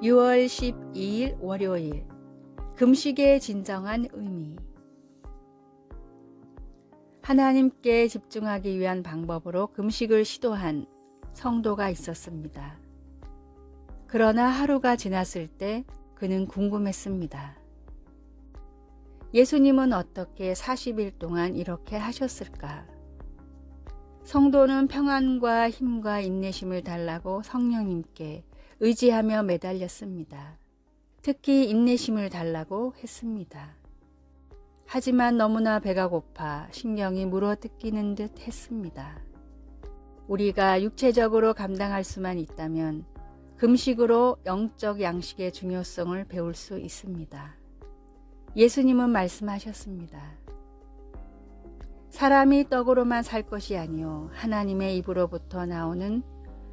6월 12일 월요일 금식의 진정한 의미. 하나님께 집중하기 위한 방법으로 금식을 시도한 성도가 있었습니다. 그러나 하루가 지났을 때 그는 궁금했습니다. 예수님은 어떻게 40일 동안 이렇게 하셨을까? 성도는 평안과 힘과 인내심을 달라고 성령님께 의지하며 매달렸습니다. 특히 인내심을 달라고 했습니다. 하지만 너무나 배가 고파 신경이 물어뜯기는 듯 했습니다. 우리가 육체적으로 감당할 수만 있다면 금식으로 영적 양식의 중요성을 배울 수 있습니다. 예수님은 말씀하셨습니다. 사람이 떡으로만 살 것이 아니요 하나님의 입으로부터 나오는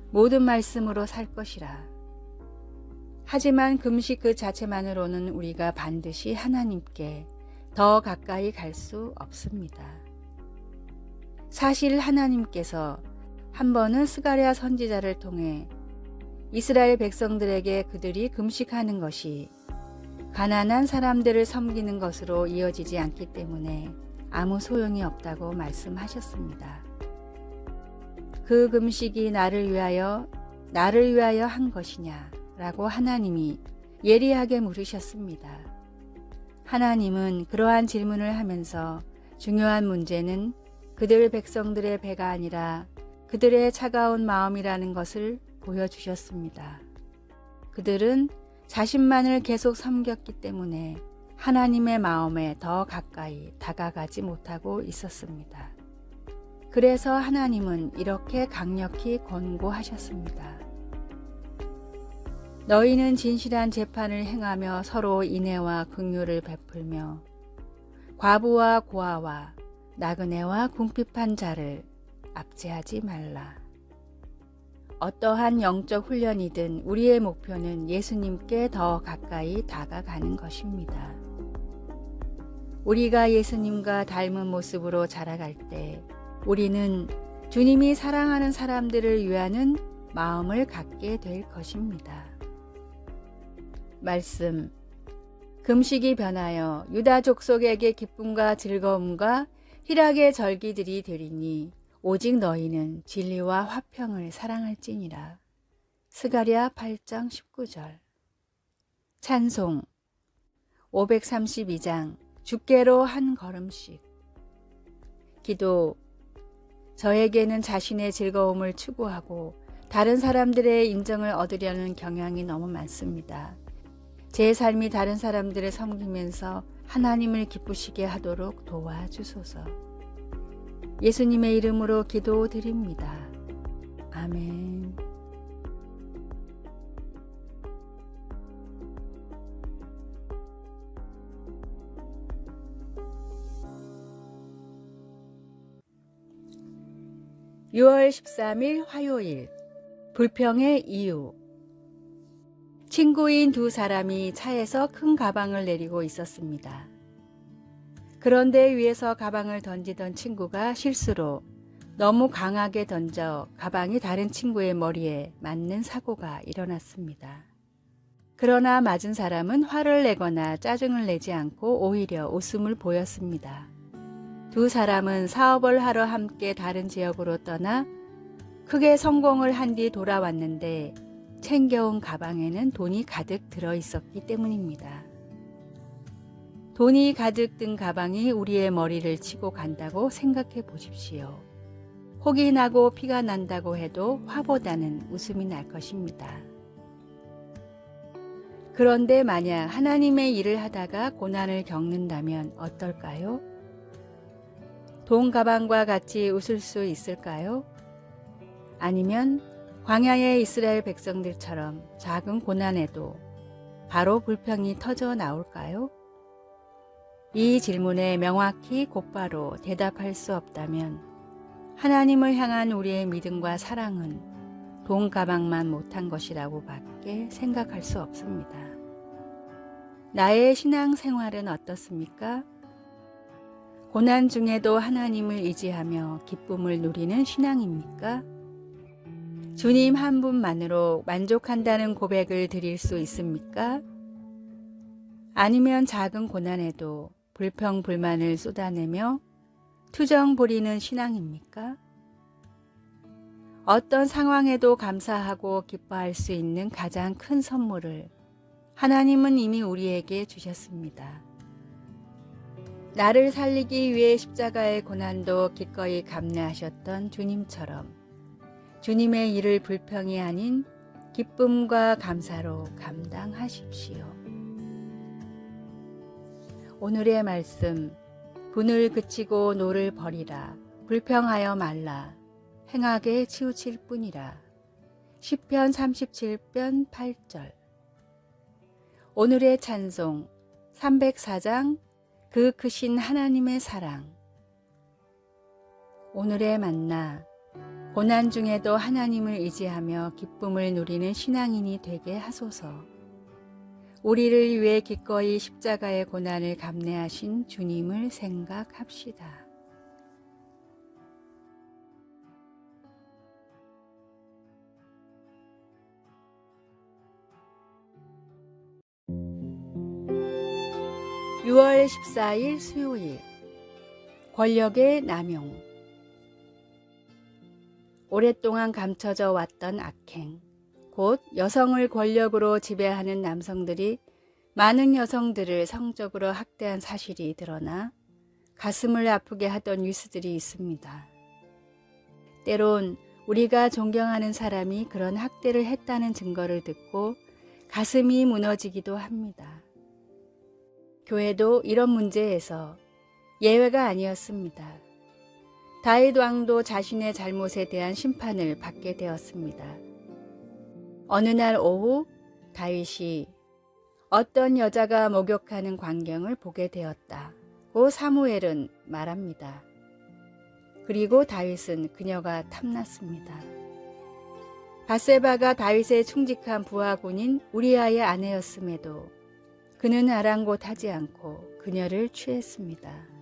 모든 말씀으로 살 것이라. 하지만 금식 그 자체만으로는 우리가 반드시 하나님께 더 가까이 갈 수 없습니다. 사실 하나님께서 한 번은 스가랴 선지자를 통해 이스라엘 백성들에게 그들이 금식하는 것이 가난한 사람들을 섬기는 것으로 이어지지 않기 때문에 아무 소용이 없다고 말씀하셨습니다. 그 금식이 나를 위하여 한 것이냐? 라고 하나님이 예리하게 물으셨습니다. 하나님은 그러한 질문을 하면서 중요한 문제는 그들 백성들의 배가 아니라 그들의 차가운 마음이라는 것을 보여주셨습니다. 그들은 자신만을 계속 섬겼기 때문에 하나님의 마음에 더 가까이 다가가지 못하고 있었습니다. 그래서 하나님은 이렇게 강력히 권고하셨습니다. 너희는 진실한 재판을 행하며 서로 인애와 긍휼을 베풀며 과부와 고아와 나그네와 궁핍한 자를 압제하지 말라. 어떠한 영적 훈련이든 우리의 목표는 예수님께 더 가까이 다가가는 것입니다. 우리가 예수님과 닮은 모습으로 자라갈 때 우리는 주님이 사랑하는 사람들을 위하는 마음을 갖게 될 것입니다. 말씀. 금식이 변하여 유다 족속에게 기쁨과 즐거움과 희락의 절기들이 되리니 오직 너희는 진리와 화평을 사랑할지니라. 스가랴 8장 19절. 찬송. 532장 주께로 한 걸음씩. 기도. 저에게는 자신의 즐거움을 추구하고 다른 사람들의 인정을 얻으려는 경향이 너무 많습니다. 제 삶이 다른 사람들을 섬기면서 하나님을 기쁘시게 하도록 도와주소서. 예수님의 이름으로 기도드립니다. 아멘. (6월 13일) 화요일. 불평의 이유. 친구인 두 사람이 차에서 큰 가방을 내리고 있었습니다. 그런데 위에서 가방을 던지던 친구가 실수로 너무 강하게 던져 가방이 다른 친구의 머리에 맞는 사고가 일어났습니다. 그러나 맞은 사람은 화를 내거나 짜증을 내지 않고 오히려 웃음을 보였습니다. 두 사람은 사업을 하러 함께 다른 지역으로 떠나 크게 성공을 한 뒤 돌아왔는데 챙겨온 가방에는 돈이 가득 들어 있었기 때문입니다. 돈이 가득 든 가방이 우리의 머리를 치고 간다고 생각해 보십시오. 혹이 나고 피가 난다고 해도 화보다는 웃음이 날 것입니다. 그런데 만약 하나님의 일을 하다가 고난을 겪는다면 어떨까요? 돈 가방과 같이 웃을 수 있을까요? 아니면 광야의 이스라엘 백성들처럼 작은 고난에도 바로 불평이 터져 나올까요? 이 질문에 명확히 곧바로 대답할 수 없다면 하나님을 향한 우리의 믿음과 사랑은 돈 가방만 못한 것이라고 밖에 생각할 수 없습니다. 나의 신앙 생활은 어떻습니까? 고난 중에도 하나님을 의지하며 기쁨을 누리는 신앙입니까? 주님 한 분만으로 만족한다는 고백을 드릴 수 있습니까? 아니면 작은 고난에도 불평, 불만을 쏟아내며 투정 부리는 신앙입니까? 어떤 상황에도 감사하고 기뻐할 수 있는 가장 큰 선물을 하나님은 이미 우리에게 주셨습니다. 나를 살리기 위해 십자가의 고난도 기꺼이 감내하셨던 주님처럼 주님의 일을 불평이 아닌 기쁨과 감사로 감당하십시오. 오늘의 말씀, 분을 그치고 노를 버리라, 불평하여 말라, 행하게 치우칠 뿐이라. 시편 37편 8절. 오늘의 찬송 304장 그 크신 하나님의 사랑. 오늘의 만나, 고난 중에도 하나님을 의지하며 기쁨을 누리는 신앙인이 되게 하소서. 우리를 위해 기꺼이 십자가의 고난을 감내하신 주님을 생각합시다. (6월 14일) 수요일. 권력의 남용. 오랫동안 감춰져 왔던 악행, 곧 여성을 권력으로 지배하는 남성들이 많은 여성들을 성적으로 학대한 사실이 드러나 가슴을 아프게 하던 뉴스들이 있습니다. 때론 우리가 존경하는 사람이 그런 학대를 했다는 증거를 듣고 가슴이 무너지기도 합니다. 교회도 이런 문제에서 예외가 아니었습니다. 다윗 왕도 자신의 잘못에 대한 심판을 받게 되었습니다. 어느 날 오후 다윗이 어떤 여자가 목욕하는 광경을 보게 되었다고 사무엘은 말합니다. 그리고 다윗은 그녀가 탐났습니다. 밧세바가 다윗의 충직한 부하군인 우리아의 아내였음에도 그는 아랑곳하지 않고 그녀를 취했습니다.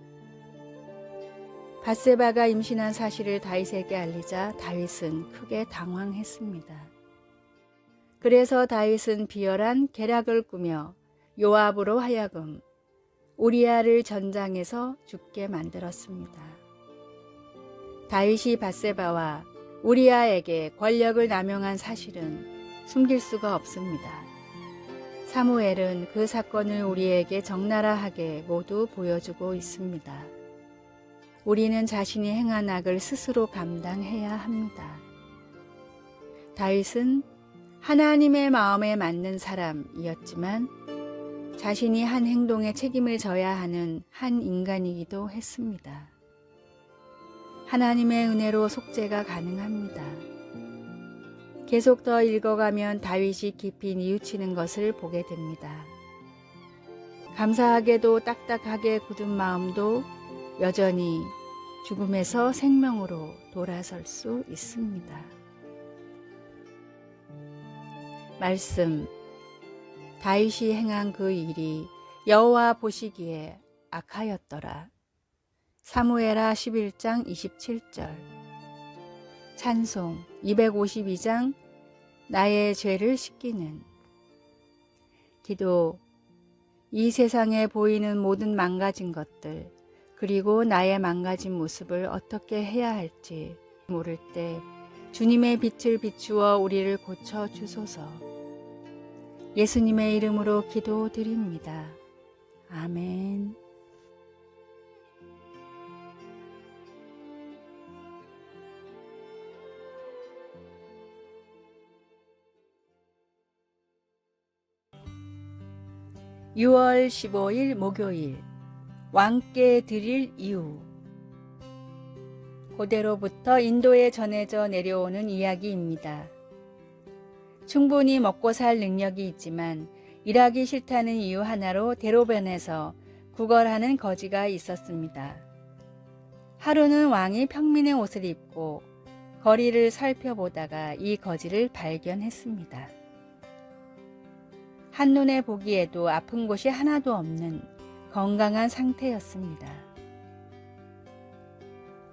밧세바가 임신한 사실을 다윗에게 알리자 다윗은 크게 당황했습니다. 그래서 다윗은 비열한 계략을 꾸며 요압으로 하여금 우리아를 전장에서 죽게 만들었습니다. 다윗이 밧세바와 우리아에게 권력을 남용한 사실은 숨길 수가 없습니다. 사무엘은 그 사건을 우리에게 적나라하게 모두 보여주고 있습니다. 우리는 자신이 행한 악을 스스로 감당해야 합니다. 다윗은 하나님의 마음에 맞는 사람이었지만 자신이 한 행동에 책임을 져야 하는 한 인간이기도 했습니다. 하나님의 은혜로 속죄가 가능합니다. 계속 더 읽어가면 다윗이 깊이 뉘우치는 것을 보게 됩니다. 감사하게도 딱딱하게 굳은 마음도 여전히 죽음에서 생명으로 돌아설 수 있습니다. 말씀. 다윗이 행한 그 일이 여호와 보시기에 악하였더라. 사무엘하 11장 27절. 찬송 252장 나의 죄를 씻기는. 기도. 이 세상에 보이는 모든 망가진 것들, 그리고 나의 망가진 모습을 어떻게 해야 할지 모를 때 주님의 빛을 비추어 우리를 고쳐 주소서. 예수님의 이름으로 기도드립니다. 아멘. (6월 15일) 목요일. 왕께 드릴 이유. 고대로부터 인도에 전해져 내려오는 이야기입니다. 충분히 먹고 살 능력이 있지만 일하기 싫다는 이유 하나로 대로변에서 구걸하는 거지가 있었습니다. 하루는 왕이 평민의 옷을 입고 거리를 살펴보다가 이 거지를 발견했습니다. 한눈에 보기에도 아픈 곳이 하나도 없는 건강한 상태였습니다.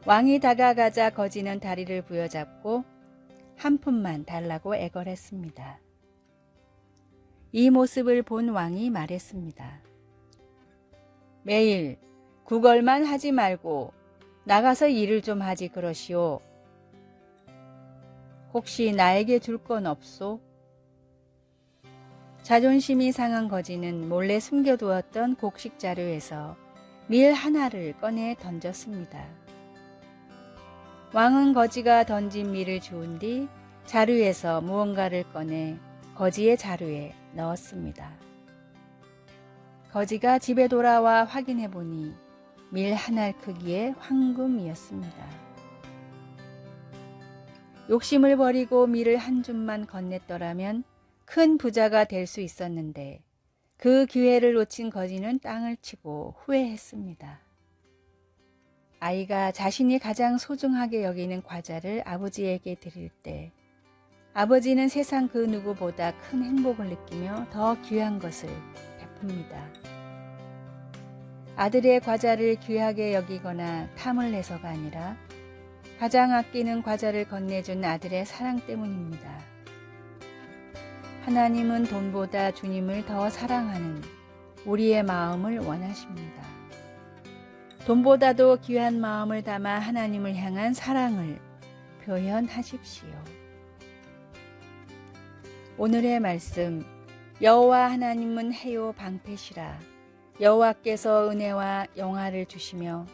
왕이 다가가자 거지는 다리를 부여잡고 한 푼만 달라고 애걸했습니다. 이 모습을 본 왕이 말했습니다. 매일 구걸만 하지 말고 나가서 일을 좀 하지 그러시오. 혹시 나에게 줄 건 없소? 자존심이 상한 거지는 몰래 숨겨두었던 곡식 자루에서 밀 하나를 꺼내 던졌습니다. 왕은 거지가 던진 밀을 주운 뒤 자루에서 무언가를 꺼내 거지의 자루에 넣었습니다. 거지가 집에 돌아와 확인해 보니 밀 한 알 크기의 황금이었습니다. 욕심을 버리고 밀을 한 줌만 건넸더라면 큰 부자가 될 수 있었는데 그 기회를 놓친 거지는 땅을 치고 후회했습니다. 아이가 자신이 가장 소중하게 여기는 과자를 아버지에게 드릴 때 아버지는 세상 그 누구보다 큰 행복을 느끼며 더 귀한 것을 베풉니다. 아들의 과자를 귀하게 여기거나 탐을 내서가 아니라 가장 아끼는 과자를 건네준 아들의 사랑 때문입니다. 하나님은 돈보다 주님을 더 사랑하는 우리의 마음을 원하십니다. 돈보다도 귀한 마음을 담아 하나님을 향한 사랑을 표현하십시오. 오늘의 말씀, 여호와 하나님은 해요 방패시라. 여호와께서 은혜와 영화를 주시며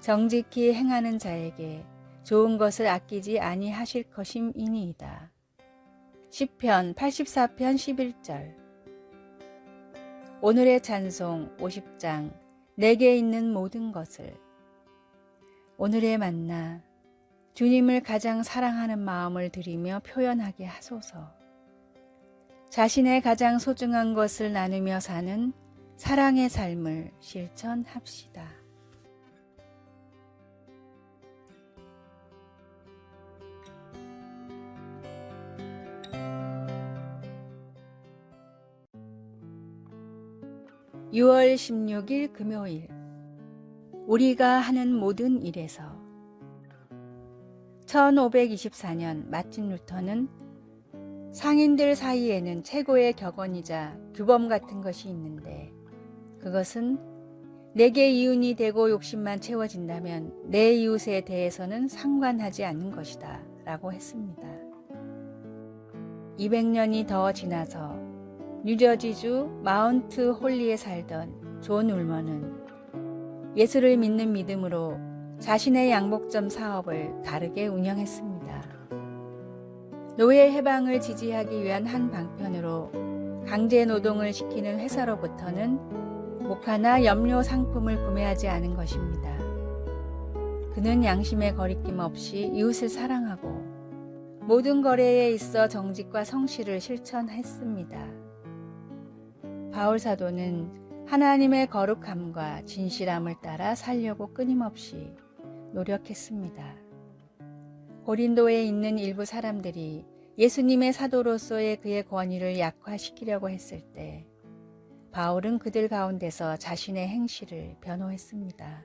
정직히 행하는 자에게 좋은 것을 아끼지 아니하실 것임이니이다. 시편 84편 11절. 오늘의 찬송 50장 내게 있는 모든 것을. 오늘의 만나, 주님을 가장 사랑하는 마음을 드리며 표현하게 하소서. 자신의 가장 소중한 것을 나누며 사는 사랑의 삶을 실천합시다. (6월 16일) 금요일. 우리가 하는 모든 일에서. 1524년 마틴 루터는 상인들 사이에는 최고의 격언이자 규범 같은 것이 있는데 그것은 내게 이윤이 되고 욕심만 채워진다면 내 이웃에 대해서는 상관하지 않는 것이다 라고 했습니다. 200년이 더 지나서 뉴저지주 마운트 홀리에 살던 존 울먼은 예수를 믿는 믿음으로 자신의 양복점 사업을 다르게 운영했습니다. 노예 해방을 지지하기 위한 한 방편으로 강제 노동을 시키는 회사로부터는 목화나 염료 상품을 구매하지 않은 것입니다. 그는 양심의 거리낌 없이 이웃을 사랑하고 모든 거래에 있어 정직과 성실을 실천했습니다. 바울 사도는 하나님의 거룩함과 진실함을 따라 살려고 끊임없이 노력했습니다. 고린도에 있는 일부 사람들이 예수님의 사도로서의 그의 권위를 약화시키려고 했을 때 바울은 그들 가운데서 자신의 행실을 변호했습니다.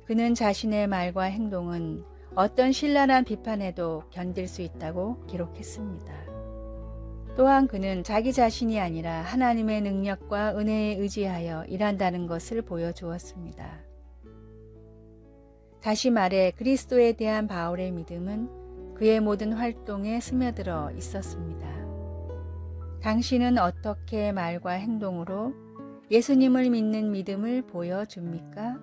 그는 자신의 말과 행동은 어떤 신랄한 비판에도 견딜 수 있다고 기록했습니다. 또한 그는 자기 자신이 아니라 하나님의 능력과 은혜에 의지하여 일한다는 것을 보여주었습니다. 다시 말해 그리스도에 대한 바울의 믿음은 그의 모든 활동에 스며들어 있었습니다. 당신은 어떻게 말과 행동으로 예수님을 믿는 믿음을 보여줍니까?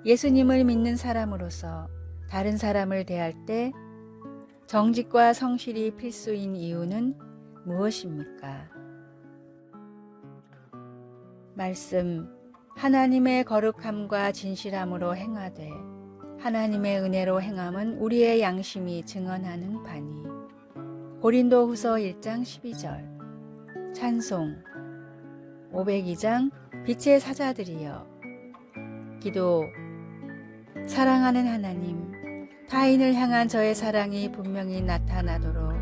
예수님을 믿는 사람으로서 다른 사람을 대할 때 정직과 성실이 필수인 이유는 무엇입니까? 말씀, 하나님의 거룩함과 진실함으로 행하되 하나님의 은혜로 행함은 우리의 양심이 증언하는 바니. 고린도 후서 1장 12절. 찬송 502장 빛의 사자들이여. 기도. 사랑하는 하나님, 타인을 향한 저의 사랑이 분명히 나타나도록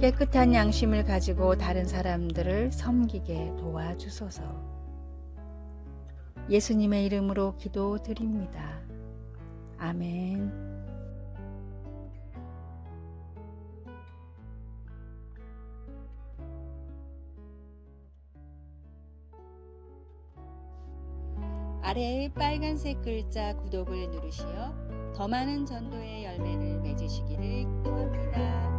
깨끗한 양심을 가지고 다른 사람들을 섬기게 도와주소서. 예수님의 이름으로 기도드립니다. 아멘. 아래의 빨간색 글자 구독을 누르시어 더 많은 전도의 열매를 맺으시기를 기도합니다.